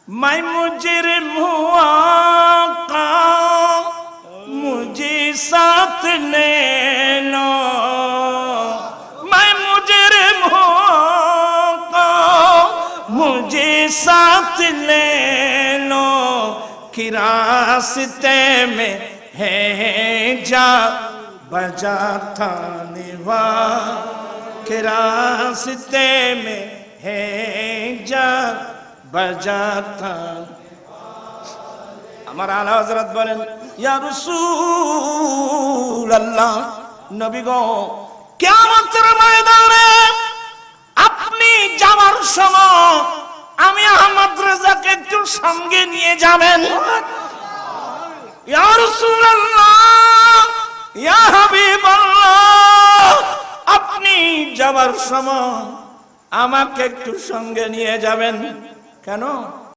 मैं मुजरिम हुआ का मुझे साथ ले लो, मैं मुजरिम हुआ का मुझे साथ ले लो, कि रास्ते में है जा बजा था निवा, कि रास्ते में है जा बजा था। আমার আলা হযরত বলেন, ইয়া রাসূলুল্লাহ, নবী গো, কিয়ামতের ময়দানে আপনি যাওয়ার সময় আমি আহমদ রেজাকে একটু সঙ্গে নিয়ে যাবেন। ইয়া রাসূলুল্লাহ, ইয়া হাবিবাল্লাহ, আপনি যাওয়ার সময় আমাকে একটু সঙ্গে নিয়ে যাবেন। কেন?